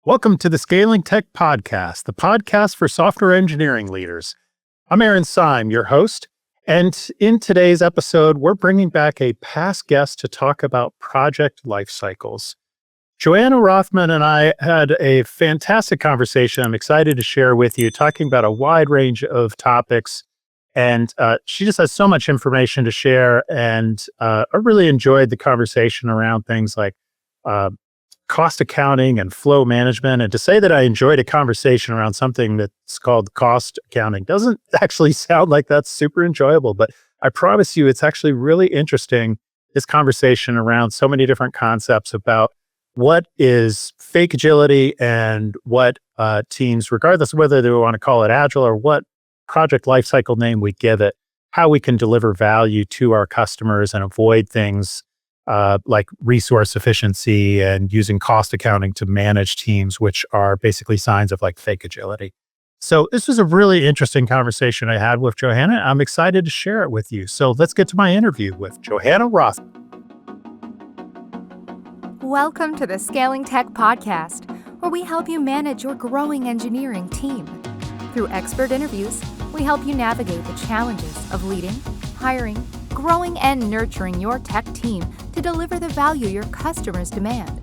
Welcome to the Scaling Tech Podcast, the podcast for software engineering leaders. I'm Aaron Syme, your host, and in today's episode, we're bringing back a past guest to talk about Project Lifecycles. Johanna Rothman and I had a fantastic conversation I'm excited to share with you, talking about a wide range of topics, and she just has so much information to share, and I really enjoyed the conversation around things like cost accounting and flow management. And to say that I enjoyed a conversation around something that's called cost accounting doesn't actually sound like that's super enjoyable, but I promise you it's actually really interesting, this conversation around so many different concepts about what is fake agility and what teams, regardless of whether they want to call it agile or what project lifecycle name we give it, how we can deliver value to our customers and avoid things like resource efficiency and using cost accounting to manage teams, which are basically signs of like fake agility. So this was a really interesting conversation I had with Johanna. I'm excited to share it with you. So let's get to my interview with Johanna Rothman. Welcome to the Scaling Tech Podcast, where we help you manage your growing engineering team. Through expert interviews, we help you navigate the challenges of leading, hiring, growing, and nurturing your tech team to deliver the value your customers demand.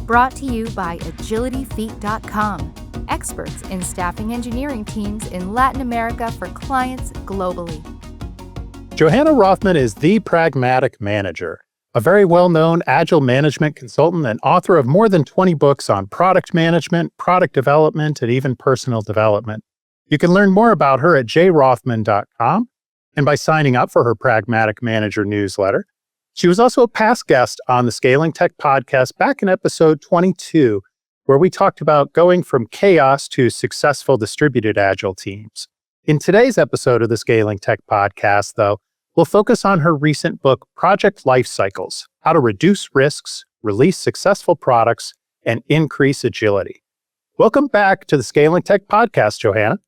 Brought to you by agilityfeet.com, experts in staffing engineering teams in Latin America for clients globally. Johanna Rothman is the Pragmatic Manager, a very well-known agile management consultant and author of more than 20 books on product management, product development, and even personal development. You can learn more about her at jrothman.com and by signing up for her Pragmatic Manager newsletter. She was also a past guest on the Scaling Tech Podcast back in episode 22, where we talked about going from chaos to successful distributed agile teams. In today's episode of the Scaling Tech Podcast, though, we'll focus on her recent book, Project Lifecycles: How to Reduce Risks, Release Successful Products, and Increase Agility. Welcome back to the Scaling Tech Podcast, Johanna.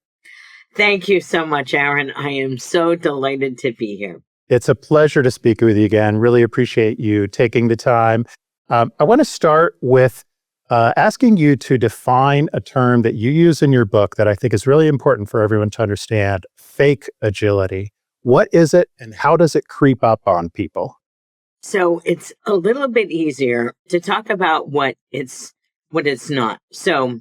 Thank you so much, Aaron. I am so delighted to be here. It's a pleasure to speak with you again. Really appreciate you taking the time. I want to start with asking you to define a term that you use in your book that I think is really important for everyone to understand: fake agility. What is it and how does it creep up on people? So it's a little bit easier to talk about what it's not. So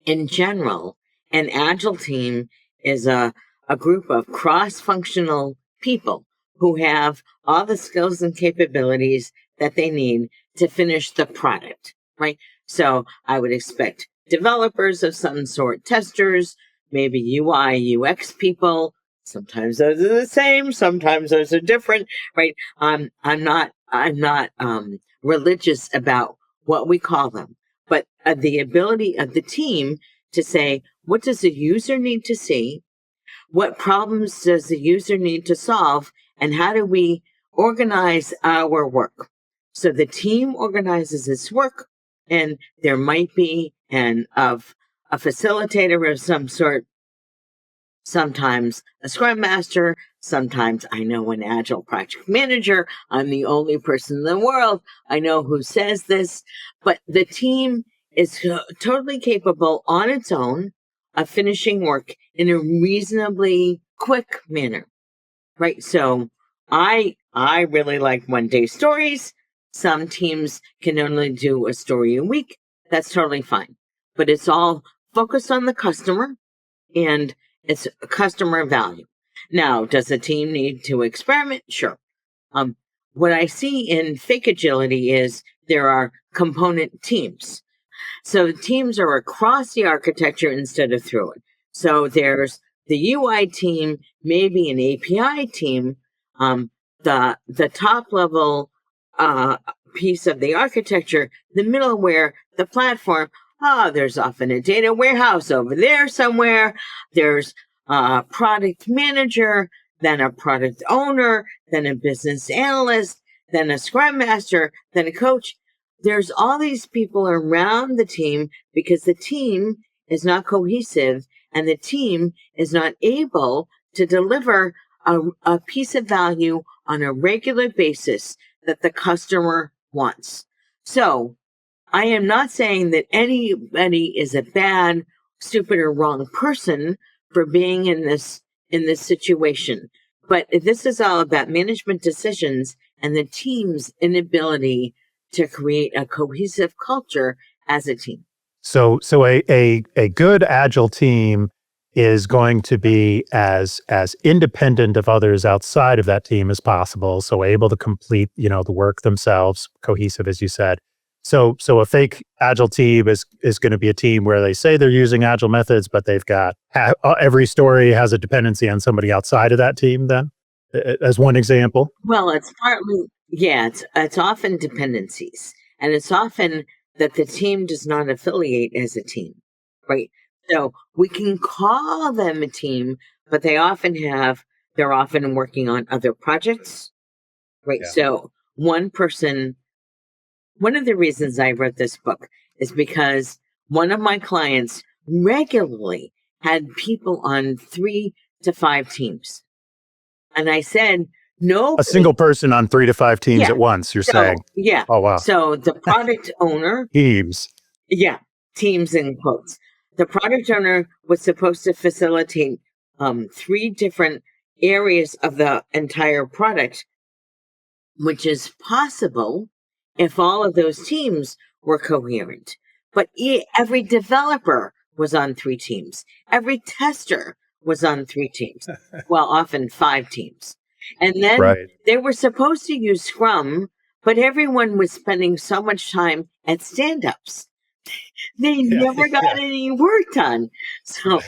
in general, an agile team is a group of cross-functional people who have all the skills and capabilities that they need to finish the product, right? So I would expect developers of some sort, testers, maybe UI, UX people. Sometimes those are the same, sometimes those are different, right? I'm not religious about what we call them, but the ability of the team to say, what does the user need to see? What problems does the user need to solve? And how do we organize our work? So the team organizes its work, and there might be a facilitator of some sort, sometimes a scrum master, sometimes I know an agile project manager. I'm the only person in the world I know who says this, but the team is totally capable on its own of finishing work in a reasonably quick manner, right? So I really like one-day stories. Some teams can only do a story a week. That's totally fine. But it's all focused on the customer and it's customer value. Now, does a team need to experiment? Sure. What I see in fake agility is there are component teams. So teams are across the architecture instead of through it. So there's the UI team, maybe an API team, the top level piece of the architecture, the middleware, the platform. There's often a data warehouse over there somewhere. There's a product manager, then a product owner, then a business analyst, then a scrum master, then a coach. There's all these people around the team because the team is not cohesive and the team is not able to deliver a piece of value on a regular basis that the customer wants. So I am not saying that anybody is a bad, stupid, or wrong person for being in this situation. But this is all about management decisions and the team's inability to create a cohesive culture as a team. So a good agile team is going to be as independent of others outside of that team as possible, so able to complete, the work themselves, cohesive, as you said. So a fake agile team is going to be a team where they say they're using agile methods, but they've got every story has a dependency on somebody outside of that team. Then, as one example. Well, it's partly, yeah, it's often dependencies, and it's often that the team does not affiliate as a team, right? So we can call them a team, but they're often working on other projects, right? Yeah. So one of the reasons I wrote this book is because one of my clients regularly had people on 3 to 5 teams. And I said, no. A single person on 3 to 5 teams Yeah. at once, you're saying? Yeah. Oh, wow. So the product owner, Teams. yeah, teams in quotes. The product owner was supposed to facilitate 3 different areas of the entire product, which is possible if all of those teams were coherent. But every developer was on 3 teams. Every tester was on 3 teams. Well, often 5 teams. And then Right. they were supposed to use Scrum, but everyone was spending so much time at stand-ups. They never got any work done. So,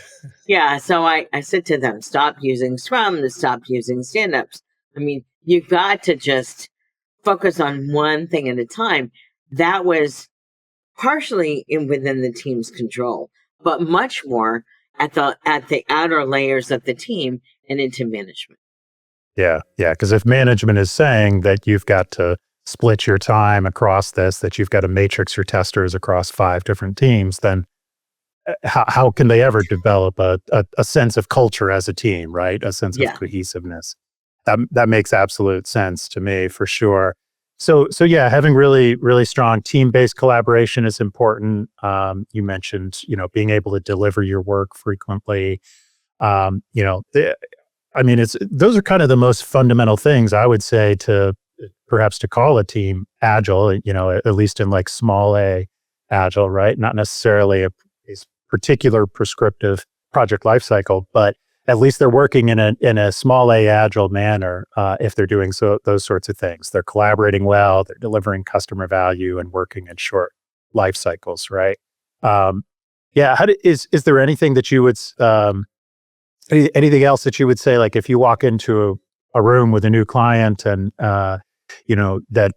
so I said to them, stop using Scrum, stop using stand-ups. I mean, you've got to just focus on one thing at a time. That was partially within the team's control, but much more at the outer layers of the team and into management. Yeah. Because if management is saying that you've got to split your time across this, that you've got to matrix your testers across 5 different teams, then how can they ever develop a sense of culture as a team, right? A sense of cohesiveness. That makes absolute sense to me, for sure. So yeah, having really, really strong team-based collaboration is important. You mentioned, being able to deliver your work frequently. Those are kind of the most fundamental things, I would say, perhaps to call a team agile, at least in like small a agile, right? Not necessarily a particular prescriptive project lifecycle, but at least they're working in a small a agile manner. If they're doing those sorts of things, they're collaborating well, they're delivering customer value, and working in short life cycles, right? Is there anything that you would anything else that you would say, like if you walk into a room with a new client and that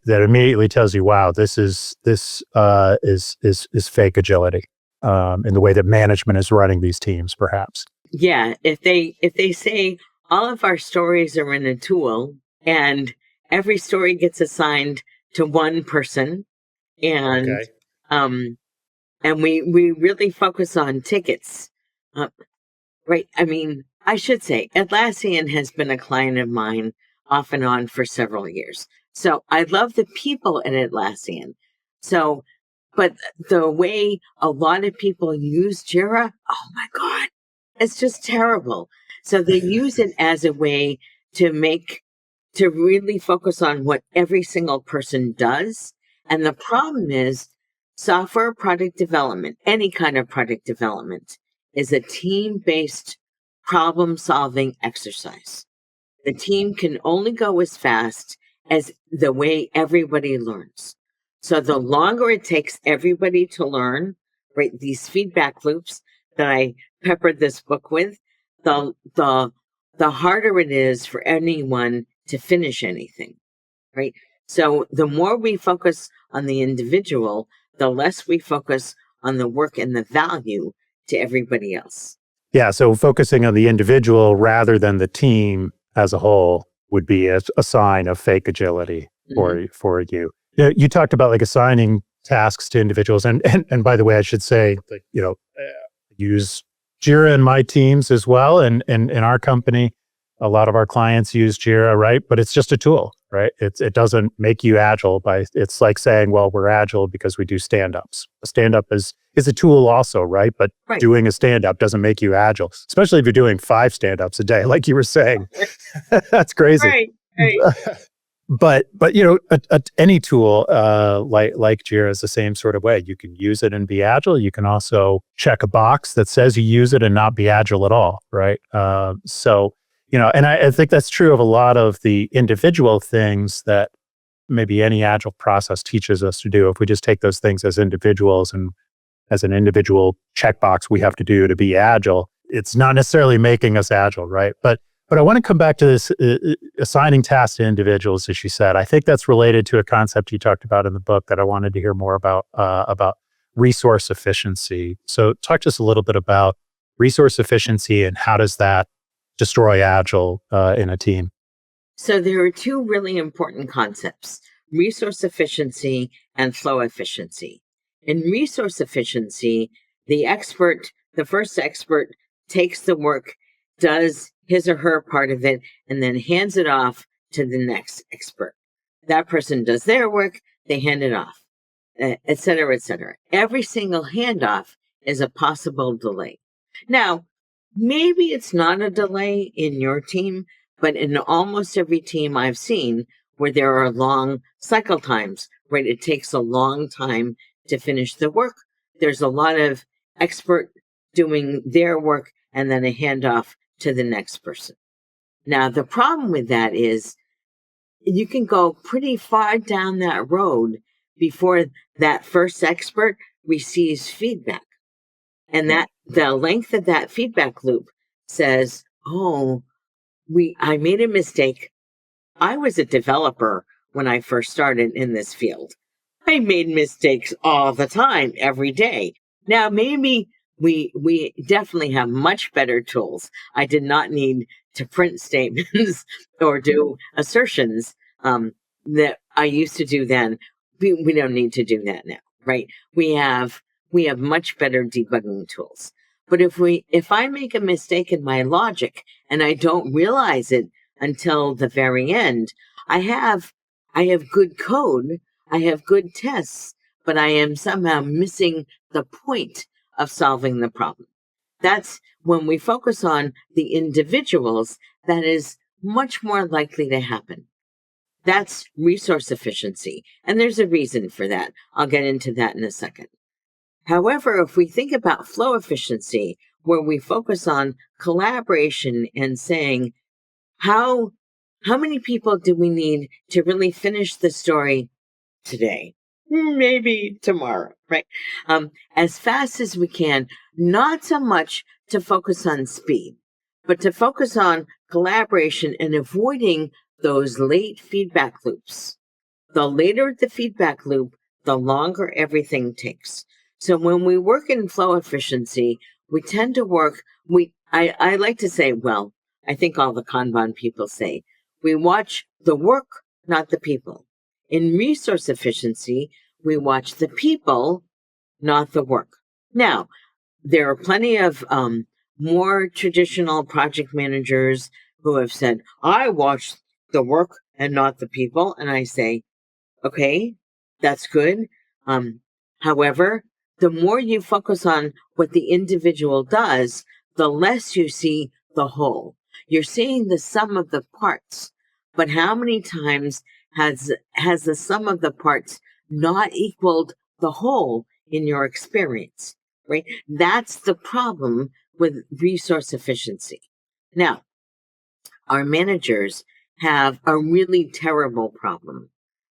immediately tells you, wow, this is fake agility in the way that management is running these teams, perhaps? Yeah, if they say all of our stories are in a tool and every story gets assigned to one person, and and we really focus on tickets, right? I mean, I should say Atlassian has been a client of mine off and on for several years. So I love the people at Atlassian. So, but the way a lot of people use Jira, oh my God, it's just terrible. So they use it as a way to really focus on what every single person does. And the problem is software product development, any kind of product development, is a team-based problem-solving exercise. The team can only go as fast as the way everybody learns. So the longer it takes everybody to learn, right, these feedback loops that I peppered this book with, the harder it is for anyone to finish anything, right? So the more we focus on the individual, the less we focus on the work and the value to everybody else. Yeah, so focusing on the individual rather than the team as a whole would be a sign of fake agility for you. You talked about like assigning tasks to individuals, and by the way, I should say, like, use Jira in my teams as well, and in our company. A lot of our clients use Jira, right? But it's just a tool, right? It doesn't make you agile it's like saying, well, we're agile because we do stand-ups. A stand-up is a tool also, right? But Right. doing a stand-up doesn't make you agile, especially if you're doing 5 stand-ups a day, like you were saying. That's crazy. Right. Right. But any tool like Jira is the same sort of way. You can use it and be agile. You can also check a box that says you use it and not be agile at all, right? So and I think that's true of a lot of the individual things that maybe any agile process teaches us to do. If we just take those things as individuals and as an individual checkbox we have to do to be agile, it's not necessarily making us agile, right? But I want to come back to this assigning tasks to individuals, as you said. I think that's related to a concept you talked about in the book that I wanted to hear more about resource efficiency. So talk to us a little bit about resource efficiency and how does that destroy agile in a team? So there are two really important concepts: resource efficiency and flow efficiency. In resource efficiency, the first expert takes the work, does his or her part of it, and then hands it off to the next expert. That person does their work, they hand it off, et cetera, et cetera. Every single handoff is a possible delay. Now, maybe it's not a delay in your team, but in almost every team I've seen where there are long cycle times, right? It takes a long time to finish the work. There's a lot of expert doing their work and then a handoff to the next person. Now, the problem with that is you can go pretty far down that road before that first expert receives feedback. And that the length of that feedback loop says, oh, I made a mistake. I was a developer when I first started in this field. I made mistakes all the time, every day. Now, maybe we definitely have much better tools. I did not need to print statements or do assertions that I used to do then. We don't need to do that now, right? We have much better debugging tools. But if I make a mistake in my logic and I don't realize it until the very end, I have good code, I have good tests, but I am somehow missing the point of solving the problem. That's when we focus on the individuals, that is much more likely to happen. That's resource efficiency. And there's a reason for that. I'll get into that in a second. However, if we think about flow efficiency, where we focus on collaboration and saying, how many people do we need to really finish the story today? Maybe tomorrow, right? As fast as we can, not so much to focus on speed, but to focus on collaboration and avoiding those late feedback loops. The later the feedback loop, the longer everything takes. So when we work in flow efficiency, we tend to work, I like to say, well, I think all the Kanban people say, we watch the work, not the people. In resource efficiency, we watch the people, not the work. Now, there are plenty of more traditional project managers who have said, I watch the work and not the people. And I say, okay, that's good. However, the more you focus on what the individual does, the less you see the whole. You're seeing the sum of the parts, but how many times has the sum of the parts not equaled the whole in your experience, right? That's the problem with resource efficiency. Now, our managers have a really terrible problem.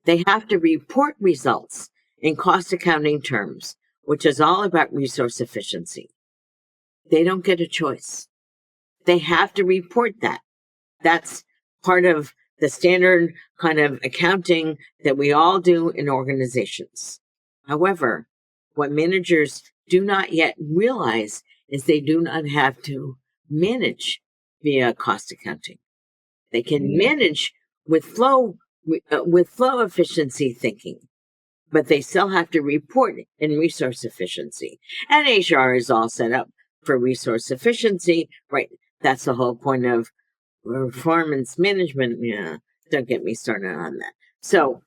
They have to report results in cost accounting terms, which is all about resource efficiency. They don't get a choice. They have to report that. That's part of the standard kind of accounting that we all do in organizations. However, what managers do not yet realize is they do not have to manage via cost accounting. They can manage with flow efficiency thinking, but they still have to report in resource efficiency. And HR is all set up for resource efficiency, right? That's the whole point of performance management. Yeah, don't get me started on that. So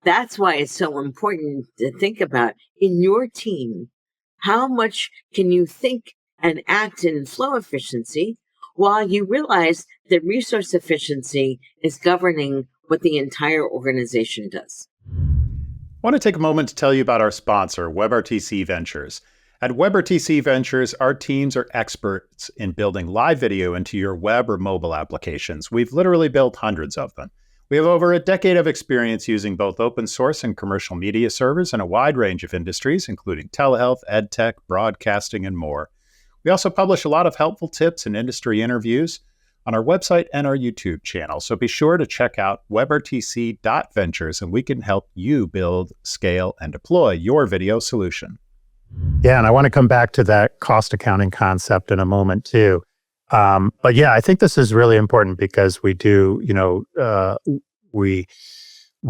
that's why it's so important to think about in your team, how much can you think and act in flow efficiency while you realize that resource efficiency is governing what the entire organization does. I want to take a moment to tell you about our sponsor, WebRTC Ventures. At WebRTC Ventures, our teams are experts in building live video into your web or mobile applications. We've literally built hundreds of them. We have over a decade of experience using both open source and commercial media servers in a wide range of industries, including telehealth, edtech, broadcasting, and more. We also publish a lot of helpful tips and industry interviews on our website and our YouTube channel. So be sure to check out webrtc.ventures and we can help you build, scale, and deploy your video solution. Yeah, and I want to come back to that cost accounting concept in a moment too. But yeah, I think this is really important because we do, we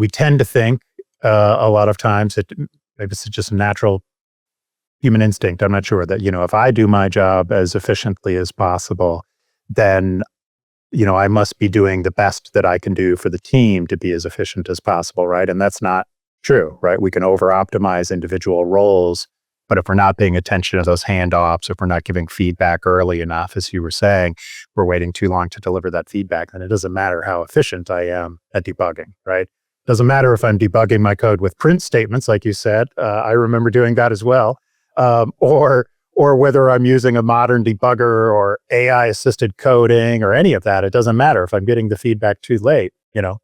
tend to think a lot of times maybe it's just a natural human instinct. I'm not sure that, if I do my job as efficiently as possible, then I must be doing the best that I can do for the team to be as efficient as possible, right? And that's not true, right? We can over-optimize individual roles, but if we're not paying attention to those handoffs, if we're not giving feedback early enough, as you were saying, we're waiting too long to deliver that feedback, then it doesn't matter how efficient I am at debugging, right? Doesn't matter if I'm debugging my code with print statements, like you said. I remember doing that as well. Or whether I'm using a modern debugger or AI-assisted coding or any of that, it doesn't matter if I'm getting the feedback too late.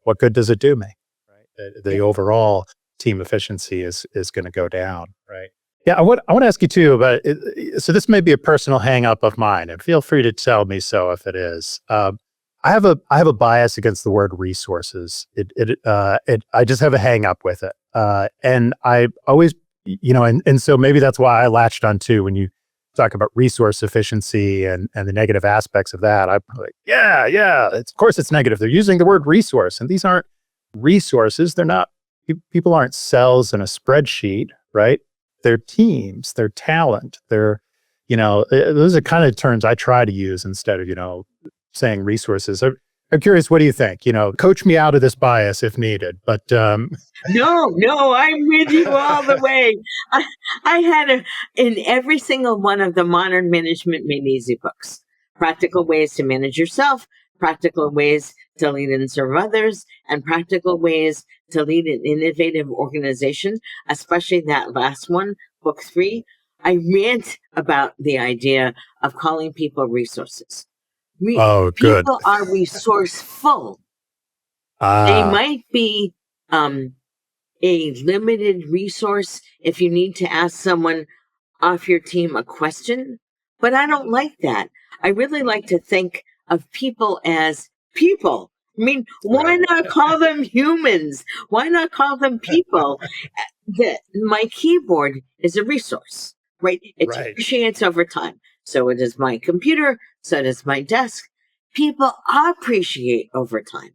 What good does it do me? Right? The overall team efficiency is going to go down, right? Yeah, I want to ask you too about it. So this may be a personal hang-up of mine, and feel free to tell me so if it is. I have a bias against the word resources. I just have a hang-up with it, and I always, and so maybe that's why I latched on too when you talk about resource efficiency and the negative aspects of that. I'm like, of course it's negative. They're using the word resource, and these aren't resources. They're not, people aren't cells in a spreadsheet, right? They're teams, they're talent, they're, those are kind of terms I try to use instead of, saying resources. I'm curious, what do you think? Coach me out of this bias if needed, but No, I'm with you all the way. I had in every single one of the modern management made easy books, practical ways to manage yourself, practical ways to lead and serve others, and practical ways to lead an innovative organization, especially that last one, book 3. I rant about the idea of calling people resources. Oh, good. People are resourceful. They might be a limited resource if you need to ask someone off your team a question, but I don't like that. I really like to think of people as people. I mean, why not call them humans? Why not call them people? My keyboard is a resource, right? It depreciates over time. So it is my computer. So does my desk. People appreciate over time.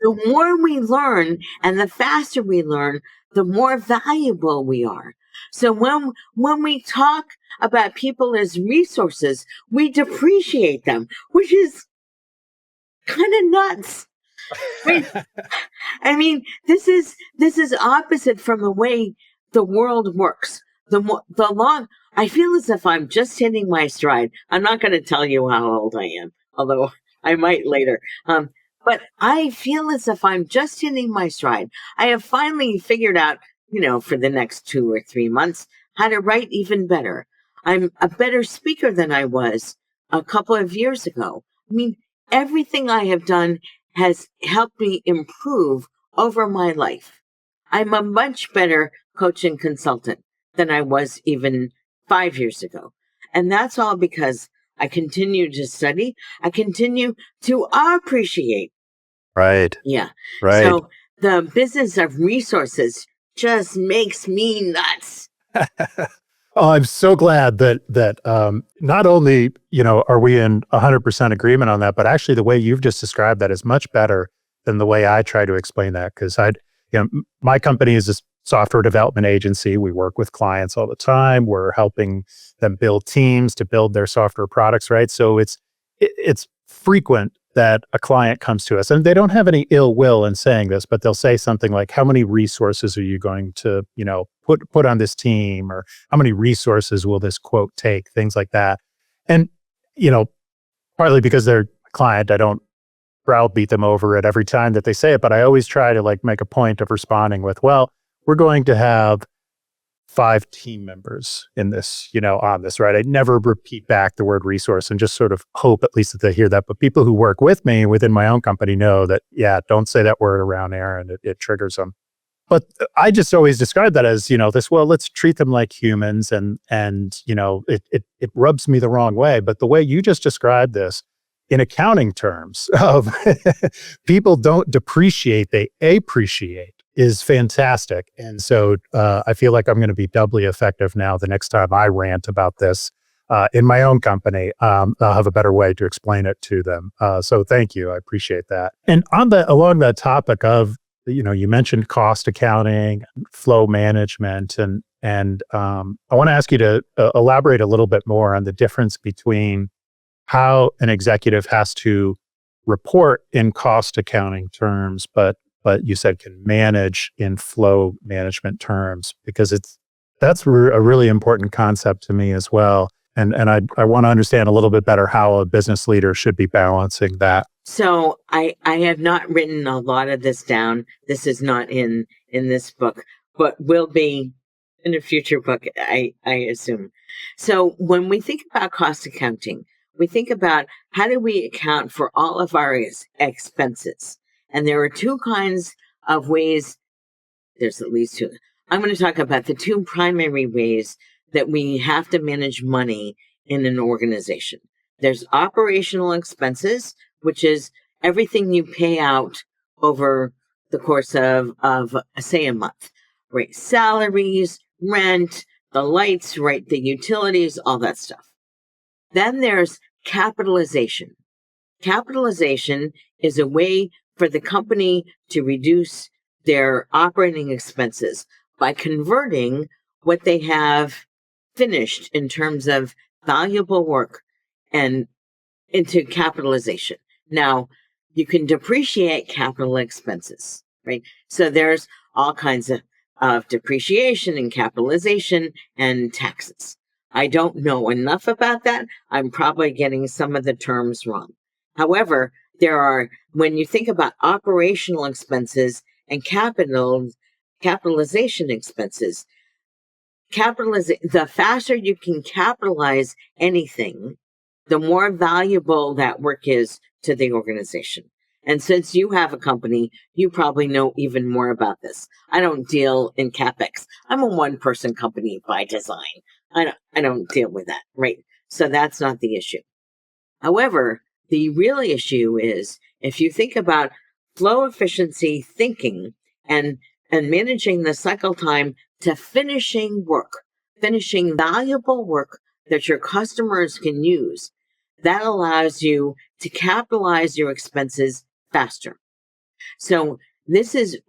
The more we learn and the faster we learn, the more valuable we are. So when we talk about people as resources, we depreciate them, which is kind of nuts. Right? I mean, this is opposite from the way the world works. I feel as if I'm just hitting my stride. I'm not going to tell you how old I am, although I might later. But I feel as if I'm just hitting my stride. I have finally figured out, for the next 2 or 3 months, how to write even better. I'm a better speaker than I was a couple of years ago. I mean, everything I have done has helped me improve over my life. I'm a much better coach and consultant than I was even 5 years ago. And that's all because I continue to study. I continue to appreciate. Right. Yeah. Right. So the business of resources just makes me nuts. Oh, I'm so glad that not only, are we in 100% agreement on that, but actually the way you've just described that is much better than the way I try to explain that. Because my company is a software development agency. We work with clients all the time. We're helping them build teams to build their software products, right? So it's frequent that a client comes to us, and they don't have any ill will in saying this, but they'll say something like, how many resources are you going to, put on this team, or how many resources will this quote take, things like that. And, partly because they're a client, I don't browbeat them over it every time that they say it, but I always try to make a point of responding with, well, we're going to have 5 team members in this, on this, right? I never repeat back the word resource and just sort of hope at least that they hear that. But people who work with me within my own company know that, don't say that word around Aaron. It triggers them. But I just always describe that as, let's treat them like humans, and it rubs me the wrong way. But the way you just described this in accounting terms of people don't depreciate, they appreciate, is fantastic. And so I feel like I'm going to be doubly effective now the next time I rant about this in my own company. I'll have a better way to explain it to them. So thank you. I appreciate that. And along that topic of, you mentioned cost accounting, flow management, and I want to ask you to elaborate a little bit more on the difference between how an executive has to report in cost accounting terms, but you said can manage in flow management terms, because that's a really important concept to me as well. And I want to understand a little bit better how a business leader should be balancing that. So I have not written a lot of this down. This is not in this book, but will be in a future book, I assume. So when we think about cost accounting, we think about how do we account for all of our expenses. And there are 2 kinds of ways. There's at least 2. I'm going to talk about the 2 primary ways that we have to manage money in an organization. There's operational expenses, which is everything you pay out over the course of say, a month, right? Salaries, rent, the lights, right? The utilities, all that stuff. Then there's capitalization. Capitalization is a way for the company to reduce their operating expenses by converting what they have finished in terms of valuable work and into capitalization. Now, you can depreciate capital expenses, right? So there's all kinds of depreciation and capitalization and taxes. I don't know enough about that. I'm probably getting some of the terms wrong. However, when you think about operational expenses and capitalization expenses, the faster you can capitalize anything, the more valuable that work is to the organization. And since you have a company, you probably know even more about this. I don't deal in CapEx. I'm a 1-person company by design. I don't deal with that, right? So that's not the issue. However, the real issue is if you think about flow efficiency thinking and managing the cycle time to finishing valuable work that your customers can use, that allows you to capitalize your expenses faster. So this is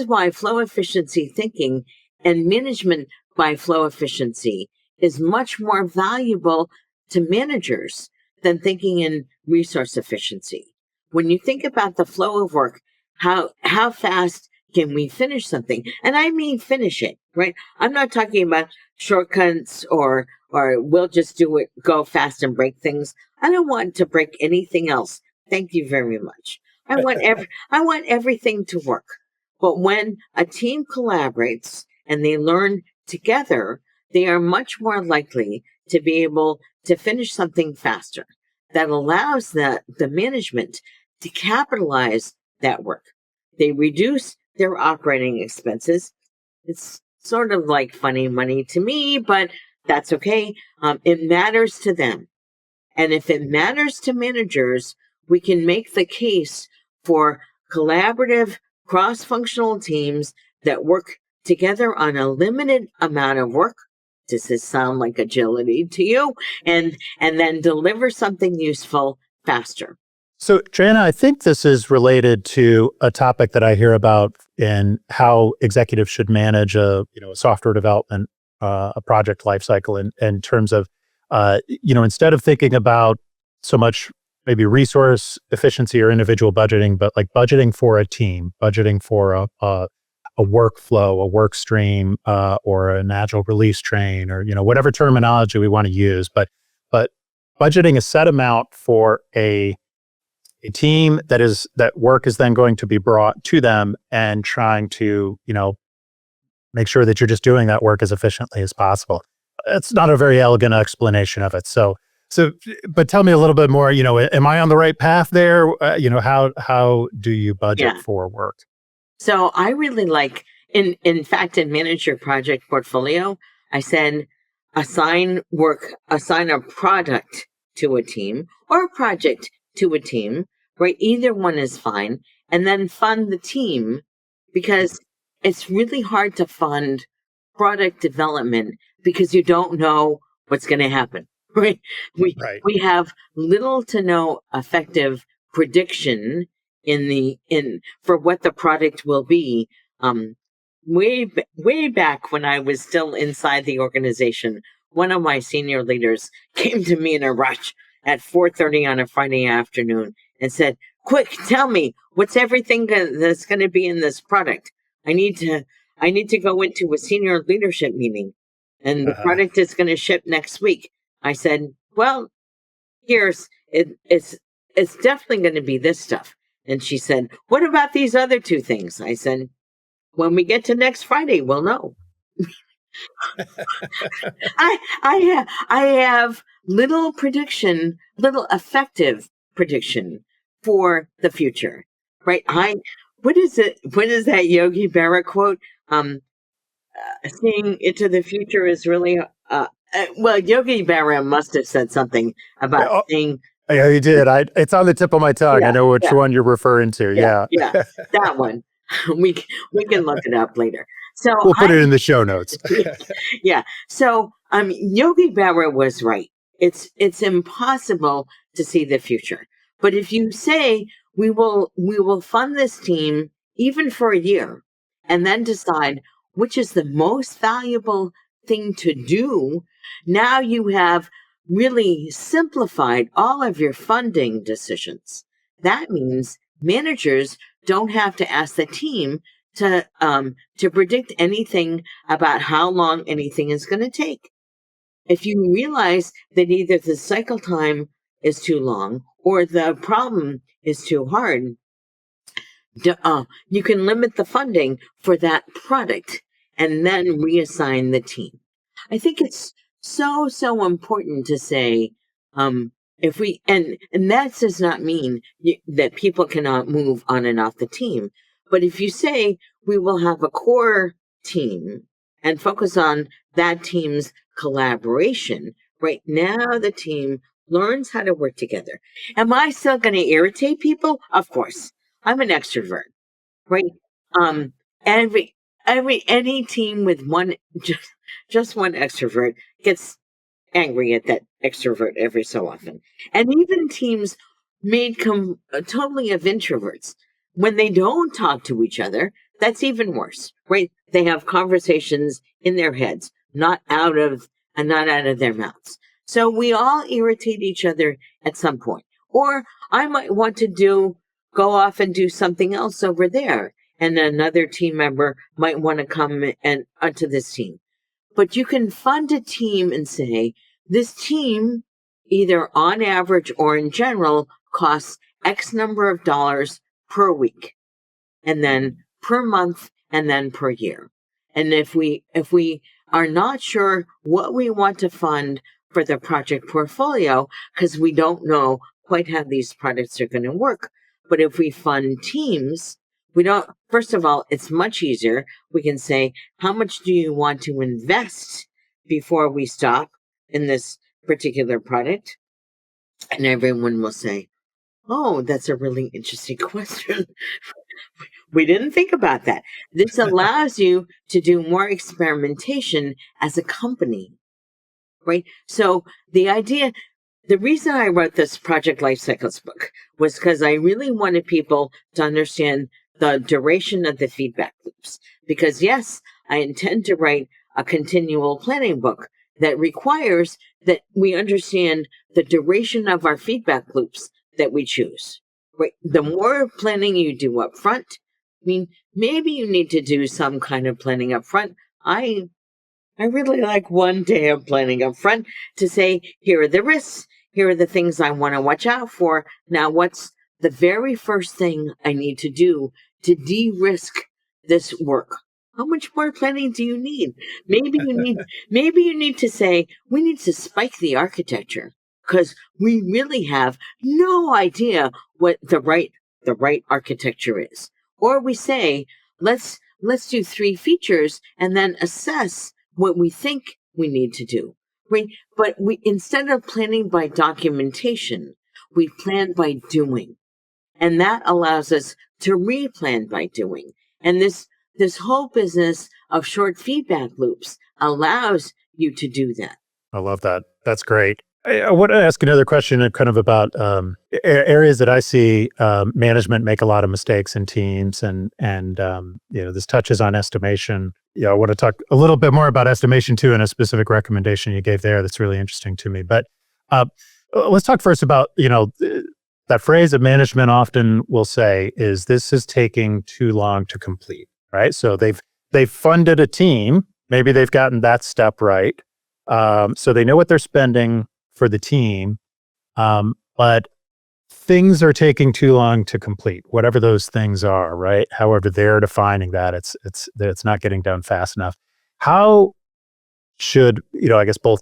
why flow efficiency thinking and management by flow efficiency is much more valuable to managers than thinking in resource efficiency. When you think about the flow of work, how fast can we finish something? And I mean finish it, right? I'm not talking about shortcuts or we'll just do it, go fast and break things. I don't want to break anything else. Thank you very much. I want everything to work. But when a team collaborates and they learn together, they are much more likely to be able to finish something faster. That allows the management to capitalize that work. They reduce their operating expenses. It's sort of like funny money to me, but that's okay. It matters to them. And if it matters to managers, we can make the case for collaborative cross-functional teams that work together on a limited amount of work. Does this sound like agility to you? And then deliver something useful faster. So, Johanna, I think this is related to a topic that I hear about in how executives should manage a software development, a project lifecycle in terms of, instead of thinking about so much maybe resource efficiency or individual budgeting, but like budgeting for a team, budgeting for a workflow, a work stream, or an agile release train, or whatever terminology we want to use. But budgeting a set amount for a team that work is then going to be brought to them, and trying to make sure that you're just doing that work as efficiently as possible. It's not a very elegant explanation of it. So, but tell me a little bit more. Am I on the right path there? How do you budget for work? So I really like, in fact, in Manage Your Project Portfolio, I said assign a product to a team or a project to a team, right? Either one is fine. And then fund the team, because it's really hard to fund product development because you don't know what's going to happen, right? We have little to no effective prediction for what the product will be. Way back when I was still inside the organization, one of my senior leaders came to me in a rush at 4:30 on a Friday afternoon and said, "Quick, tell me what's everything that's going to be in this product. I need to go into a senior leadership meeting, and the product is going to ship next week." I said, "Well, it's definitely going to be this stuff." And she said, "What about these other two things?" I said, "When we get to next Friday, we'll know." I have little effective prediction for the future, right? What is that Yogi Berra quote? Seeing into the future is really, well, Yogi Berra must have said something about seeing. Yeah, you did. It's on the tip of my tongue. Yeah, I know which one you're referring to. Yeah. That one. We can look it up later. So we'll put it in the show notes. Yeah. So Yogi Berra was right. It's impossible to see the future. But if you say we will fund this team even for a year, and then decide which is the most valuable thing to do, now you have really simplified all of your funding decisions. That means managers don't have to ask the team to predict anything about how long anything is going to take. If you realize that either the cycle time is too long or the problem is too hard, you can limit the funding for that product and then reassign the team. I think it's so important to say, if we, and that does not mean that people cannot move on and off the team. But if you say we will have a core team and focus on that team's collaboration, right now the team learns how to work together. Am I still going to irritate people? Of course. I'm an extrovert, right? Any team with just one extrovert gets angry at that extrovert every so often. And even teams made totally of introverts, when they don't talk to each other, that's even worse, right? They have conversations in their heads, not out of their mouths. So we all irritate each other at some point. Or I might want to go off and do something else over there, and another team member might want to come and onto this team. But you can fund a team and say, this team, either on average or in general, costs X number of dollars per week, and then per month, and then per year. And if we are not sure what we want to fund for the project portfolio, because we don't know quite how these products are going to work, but if we fund teams, first of all, it's much easier. We can say, how much do you want to invest before we stop in this particular product? And everyone will say, oh, that's a really interesting question. We didn't think about that. This allows you to do more experimentation as a company, right? So the reason I wrote this Project Lifecycles book was because I really wanted people to understand the duration of the feedback loops. Because yes, I intend to write a continual planning book that requires that we understand the duration of our feedback loops, that we choose. Right? The more planning you do up front, I mean, maybe you need to do some kind of planning up front. I really like one day of planning up front to say, here are the risks, here are the things I want to watch out for. Now, what's the very first thing I need to do to de-risk this work? How much more planning do you need? Maybe you need to say, we need to spike the architecture because we really have no idea what the right architecture is. Or we say, let's do 3 features and then assess what we think we need to do, right? But we, instead of planning by documentation, we plan by doing. And that allows us to replan by doing. And this whole business of short feedback loops allows you to do that. I love that. That's great. I want to ask another question kind of about areas that I see management make a lot of mistakes in teams, and this touches on estimation. Yeah, I want to talk a little bit more about estimation too, and a specific recommendation you gave there that's really interesting to me. But uh, let's talk first about that phrase that management often will say is this is taking too long to complete. Right, so they've funded a team. Maybe they've gotten that step right. So they know what they're spending for the team, but things are taking too long to complete, whatever those things are, right? However, they're defining that it's not getting done fast enough. How should, I guess both,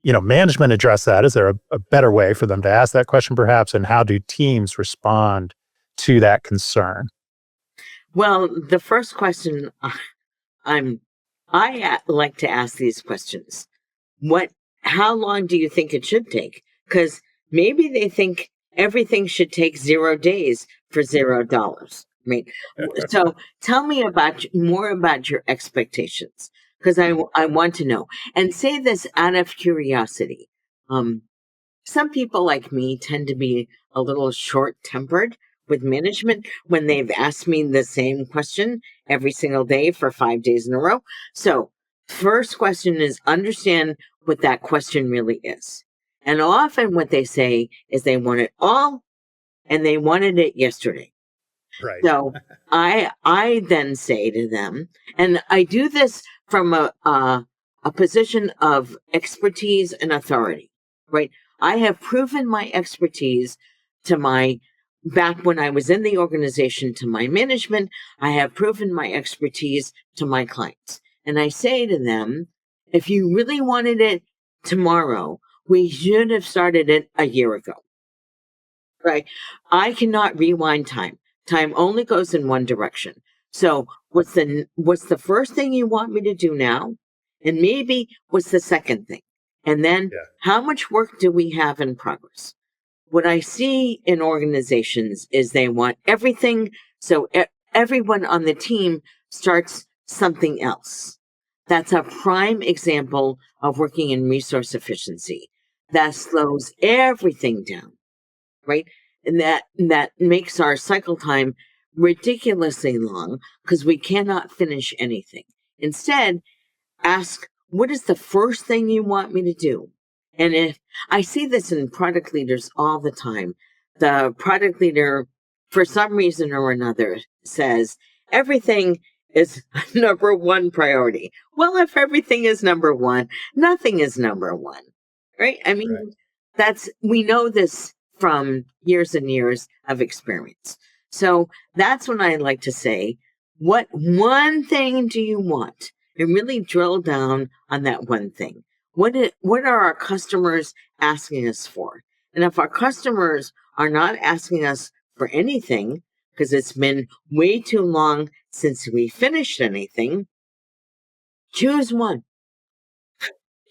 management address that? Is there a better way for them to ask that question perhaps? And how do teams respond to that concern? Well, the first question I like to ask these questions. How long do you think it should take? Because maybe they think everything should take 0 days for $0. Right? So tell me more about your expectations, because I want to know. And say this out of curiosity. Some people like me tend to be a little short-tempered with management when they've asked me the same question every single day for 5 days in a row. So first question is understand what that question really is. And often what they say is they want it all and they wanted it yesterday. Right. So I then say to them, and I do this from a position of expertise and authority, right? I have proven my expertise back when I was in the organization to my management. I have proven my expertise to my clients. And I say to them, if you really wanted it tomorrow, we should have started it a year ago, right? I cannot rewind time. Time only goes in one direction. So what's the first thing you want me to do now? And maybe what's the second thing? And then how much work do we have in progress? What I see in organizations is they want everything. So everyone on the team starts something else. That's a prime example of working in resource efficiency. That slows everything down, right? And that makes our cycle time ridiculously long because we cannot finish anything. Instead, ask, what is the first thing you want me to do? And if I see this in product leaders all the time, the product leader, for some reason or another, says everything is number one priority. Well, if everything is number one, nothing is number one, right? I mean, we know this from years and years of experience. So that's when I like to say, what one thing do you want? And really drill down on that one thing. What are our customers asking us for? And if our customers are not asking us for anything, because it's been way too long since we finished anything, choose one.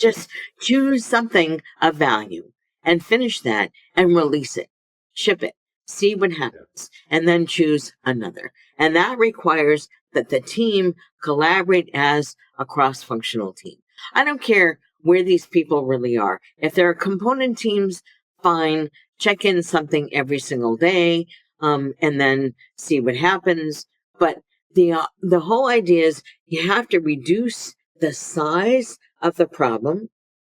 Just choose something of value and finish that and release it, ship it, see what happens, and then choose another. And that requires that the team collaborate as a cross-functional team. I don't care where these people really are. If they're component teams, fine, check in something every single day, and then see what happens. But the whole idea is you have to reduce the size of the problem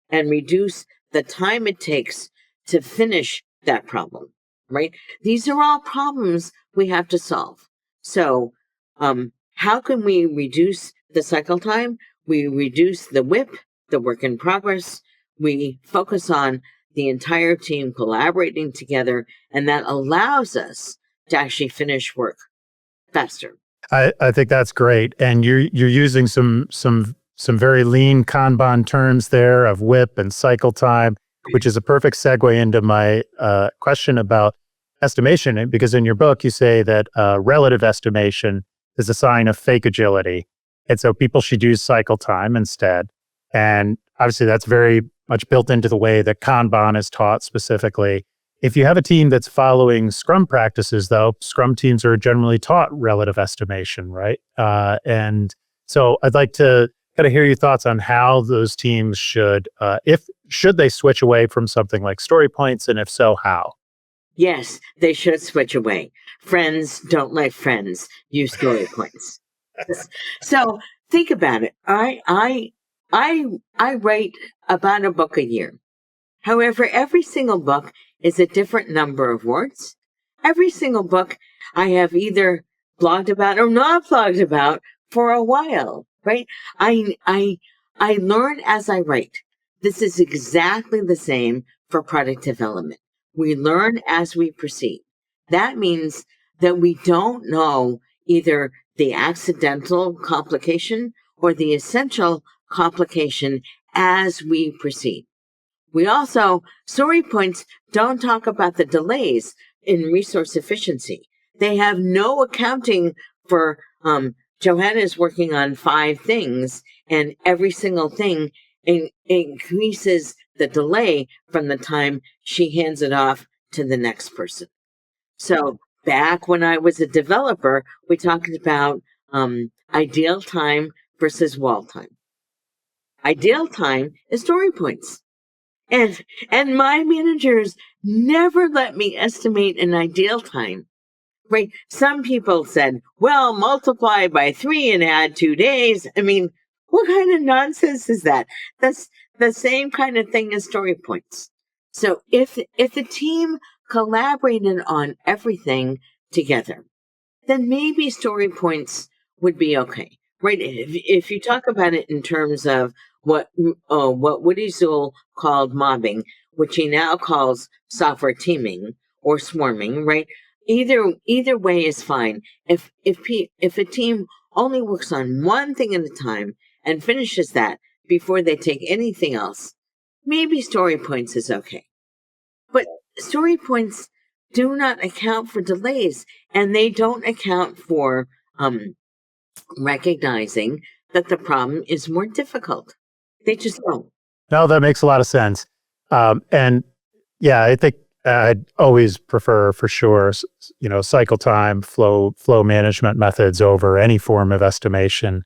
and reduce the time it takes to finish that problem. right? These are all problems we have to solve. So, how can we reduce the cycle time? We reduce the WIP, the work in progress. We focus on the entire team collaborating together, and that allows us to actually finish work faster. I think that's great, and you're using some very lean Kanban terms there of WIP and cycle time, which is a perfect segue into my question about estimation. Because in your book you say that relative estimation is a sign of fake agility, and so people should use cycle time instead. And obviously, that's very much built into the way that Kanban is taught specifically. If you have a team that's following Scrum practices, though, Scrum teams are generally taught relative estimation, right? And so I'd like to kind of hear your thoughts on how those teams should they switch away from something like story points, and if so, how? Yes, they should switch away. Friends don't like friends. Use story points. So think about it. I write about a book a year. However, every single book is a different number of words. Every single book I have either blogged about or not blogged about for a while, right? I learn as I write. This is exactly the same for product development. We learn as we proceed. That means that we don't know either the accidental complication or the essential complication as we proceed. We also, story points don't talk about the delays in resource efficiency. They have no accounting for, Johanna is working on 5 things, and every single thing increases the delay from the time she hands it off to the next person. So back when I was a developer, we talked about ideal time versus wall time. Ideal time is story points. And my managers never let me estimate an ideal time. Right? Some people said, well, multiply by 3 and add 2 days. I mean, what kind of nonsense is that? That's the same kind of thing as story points. So if the team collaborated on everything together, then maybe story points would be okay, right? If you talk about it in terms of what Woody Zool called mobbing, which he now calls software teaming or swarming, right? Either way is fine. If a team only works on one thing at a time and finishes that before they take anything else, maybe story points is okay. But story points do not account for delays, and they don't account for recognizing that the problem is more difficult. They just don't. No, that makes a lot of sense. And yeah, I think I'd always prefer for sure, cycle time, flow management methods over any form of estimation.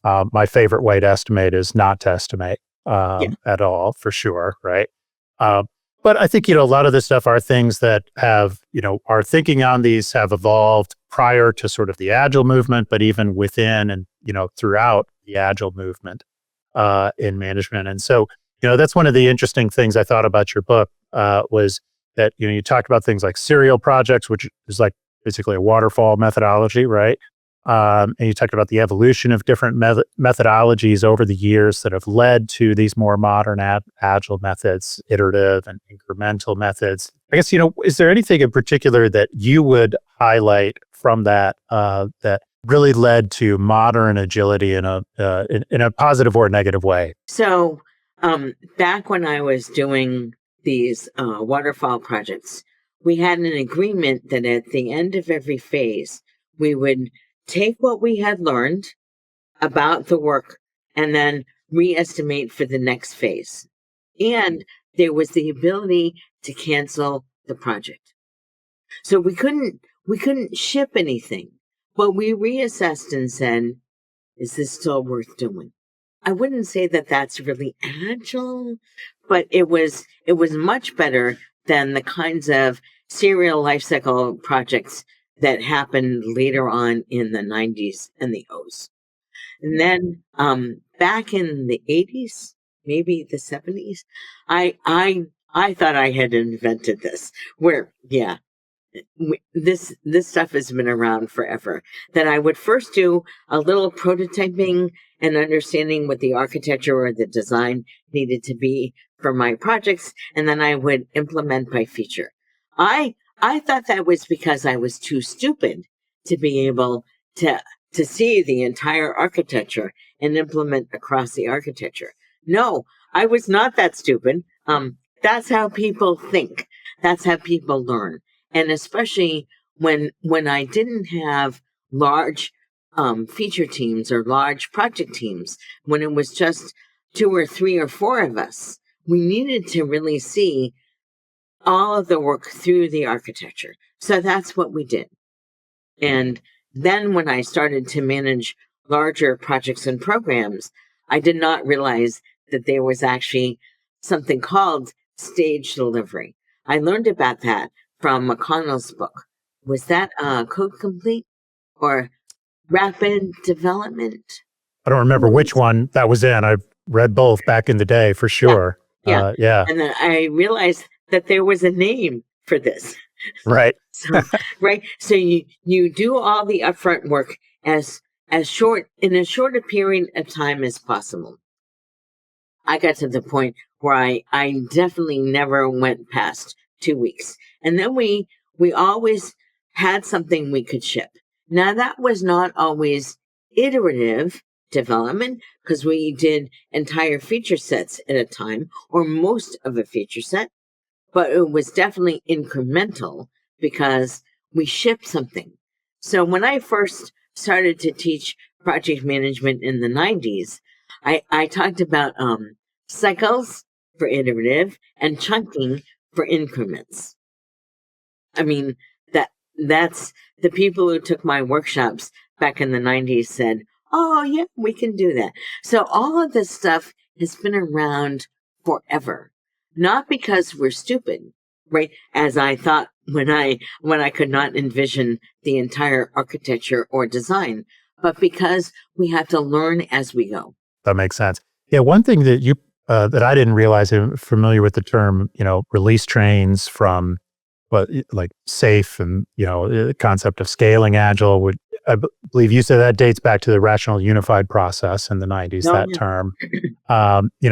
My favorite way to estimate is not to estimate Yeah. at all, for sure, right? Uh, but I think, a lot of this stuff are things that have, our thinking on these have evolved prior to sort of the agile movement, but even within and, throughout the agile movement in management. And so, that's one of the interesting things I thought about your book was that, you talked about things like serial projects, which is like basically a waterfall methodology, right? And you talked about the evolution of different methodologies over the years that have led to these more modern agile methods, iterative and incremental methods. I guess, is there anything in particular that you would highlight from that that really led to modern agility in a positive or negative way? So back when I was doing these waterfall projects, we had an agreement that at the end of every phase, we would take what we had learned about the work and then re-estimate for the next phase. And there was the ability to cancel the project. So we couldn't ship anything, but we reassessed and said, is this still worth doing? I wouldn't say that that's really agile, but it was much better than the kinds of serial lifecycle projects that happened later on in the 90s and the O's. And then back in the 80s, maybe the 70s, I thought I had invented this. Where, yeah, this stuff has been around forever. That I would first do a little prototyping and understanding what the architecture or the design needed to be for my projects, and then I would implement by feature. I thought that was because I was too stupid to be able to see the entire architecture and implement across the architecture. No, I was not that stupid. That's how people think. That's how people learn. And especially when I didn't have large feature teams or large project teams, when it was just 2 or 3 or 4 of us, we needed to really see all of the work through the architecture. So that's what we did. And then when I started to manage larger projects and programs, I did not realize that there was actually something called stage delivery. I learned about that from McConnell's book. Was that Code Complete or Rapid Development? I don't remember which one that was in. I've read both back in the day for sure. Yeah. Yeah. And then I realized that there was a name for this. Right. So, right. So you do all the upfront work as short in as short a period of time as possible. I got to the point where I definitely never went past 2 weeks. And then we always had something we could ship. Now that was not always iterative development because we did entire feature sets at a time or most of a feature set, but it was definitely incremental because we shipped something. So when I first started to teach project management in the 90s, I talked about cycles for iterative and chunking for increments. I mean, that's the people who took my workshops back in the 90s said, oh, yeah, we can do that. So all of this stuff has been around forever, not because we're stupid, right? As I thought when I could not envision the entire architecture or design, but because we have to learn as we go. That makes sense. Yeah, one thing that you that I didn't realize, I'm familiar with the term, release trains from like SAFe and, the concept of scaling agile would, believe you said that dates back to the rational unified process in the 90s, No, that yeah. term.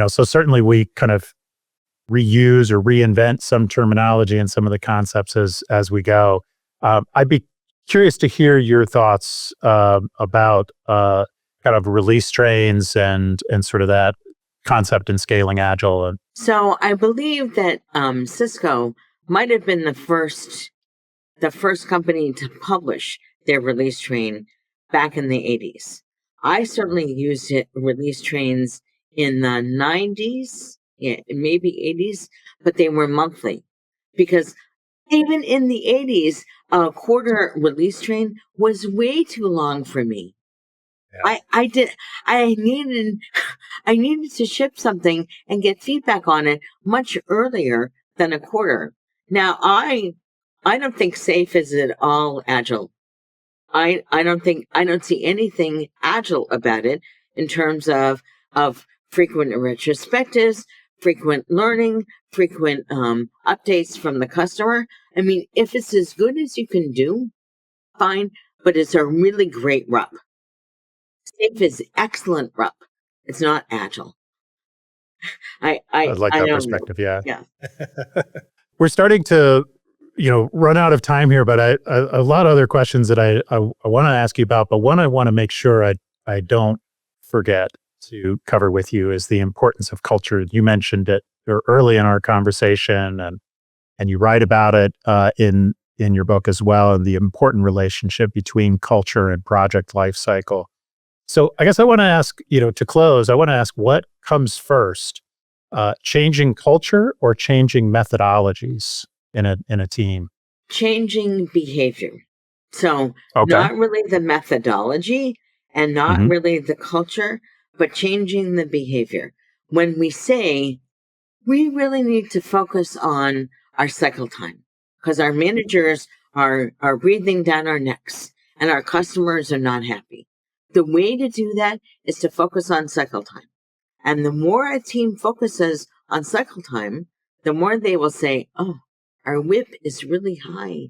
So certainly we kind of reuse or reinvent some terminology and some of the concepts as we go. I'd be curious to hear your thoughts about kind of release trains and sort of that concept in scaling agile. So I believe that Cisco might have been the first company to publish their release train back in the 80s. I certainly used release trains in the 90s, yeah, maybe 80s, but they were monthly because even in the 80s, a quarter release train was way too long for me. Yeah. I needed to ship something and get feedback on it much earlier than a quarter. Now I don't think SAFe is at all agile. I don't see anything agile about it in terms of frequent retrospectives, frequent learning, frequent updates from the customer. I mean, if it's as good as you can do, fine, but it's a really great RUP. SAFe is excellent RUP. It's not agile. I like I that don't know. perspective. Yeah. Yeah. We're starting to, run out of time here, but a lot of other questions that I want to ask you about, but one I want to make sure I don't forget to cover with you is the importance of culture. You mentioned it early in our conversation, and you write about it in your book as well, and the important relationship between culture and project lifecycle. So I guess I want to ask, to close, I want to ask what comes first, changing culture or changing methodologies in a team? Changing behavior. So Okay. not really the methodology and not Mhm. really the culture, but changing the behavior. When we say we really need to focus on our cycle time because our managers are breathing down our necks and our customers are not happy. The way to do that is to focus on cycle time. And the more a team focuses on cycle time, the more they will say, oh, our WIP is really high.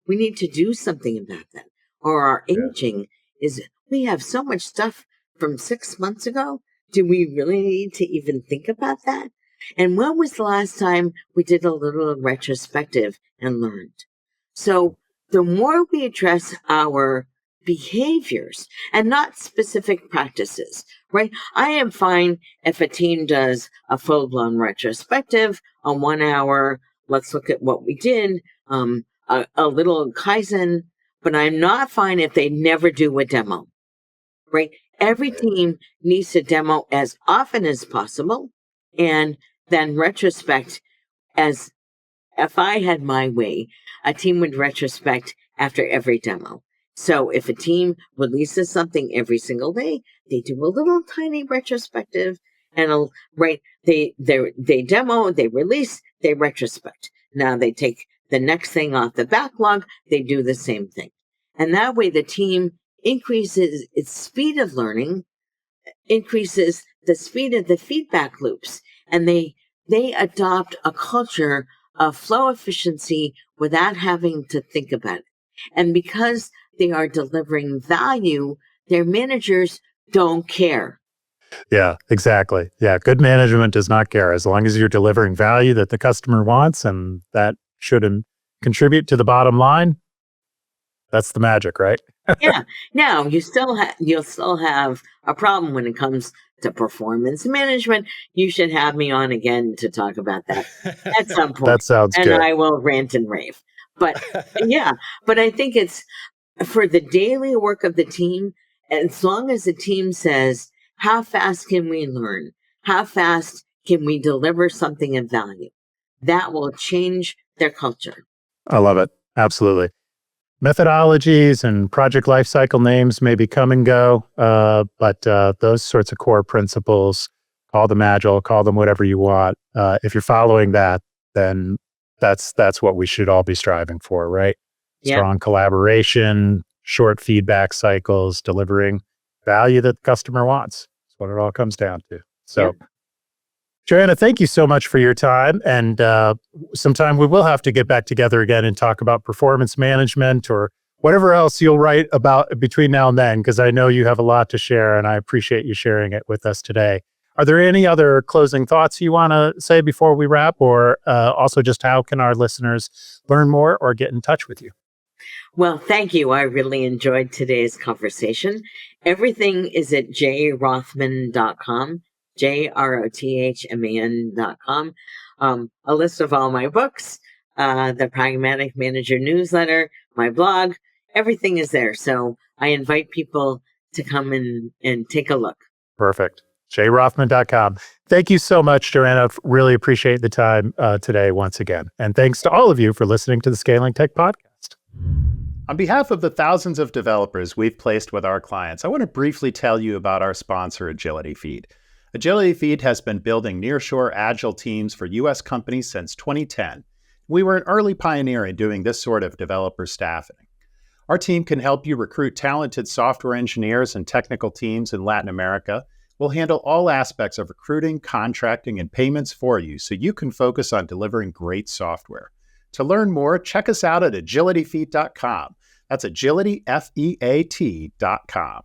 We need to do something about that. Or our aging is, we have so much stuff from 6 months ago. Do we really need to even think about that? And when was the last time we did a little retrospective and learned? So the more we address our behaviors and not specific practices, right? I am fine if a team does a full-blown retrospective, a 1 hour, let's look at what we did, a little Kaizen, but I'm not fine if they never do a demo, right? Every team needs to demo as often as possible and then retrospect. As if I had my way, a team would retrospect after every demo. So if a team releases something every single day, they do a little tiny retrospective and they demo, they release, they retrospect. Now they take the next thing off the backlog, they do the same thing. And that way the team increases its speed of learning, increases the speed of the feedback loops, and they adopt a culture of flow efficiency without having to think about it. And because they are delivering value, their managers don't care. Yeah, exactly. Yeah, good management does not care as long as you're delivering value that the customer wants, and that should contribute to the bottom line. That's the magic, right? Yeah. Now you'll still have a problem when it comes to performance management. You should have me on again to talk about that at some point, That sounds and good. I will rant and rave. But yeah, but I think it's for the daily work of the team. As long as the team says, "How fast can we learn? How fast can we deliver something of value?" That will change their culture. I love it. Absolutely. Methodologies and project lifecycle names maybe come and go, but those sorts of core principles, call them agile, call them whatever you want. If you're following that, then that's what we should all be striving for, right? Yeah. Strong collaboration, short feedback cycles, delivering value that the customer wants. That's what it all comes down to. So, Yeah. Johanna, thank you so much for your time. And sometime we will have to get back together again and talk about performance management or whatever else you'll write about between now and then, because I know you have a lot to share and I appreciate you sharing it with us today. Are there any other closing thoughts you want to say before we wrap, or also just how can our listeners learn more or get in touch with you? Well, thank you. I really enjoyed today's conversation. Everything is at jrothman.com, JROTHMAN.com. A list of all my books, the Pragmatic Manager newsletter, my blog, everything is there. So I invite people to come and take a look. Perfect. jrothman.com. Thank you so much, Johanna. Really appreciate the time today once again. And thanks to all of you for listening to the Scaling Tech Podcast. On behalf of the thousands of developers we've placed with our clients, I want to briefly tell you about our sponsor, Agility Feed. Agility Feed has been building nearshore agile teams for U.S. companies since 2010. We were an early pioneer in doing this sort of developer staffing. Our team can help you recruit talented software engineers and technical teams in Latin America. We'll handle all aspects of recruiting, contracting, and payments for you so you can focus on delivering great software. To learn more, check us out at agilityfeed.com. That's agilityfeat.com.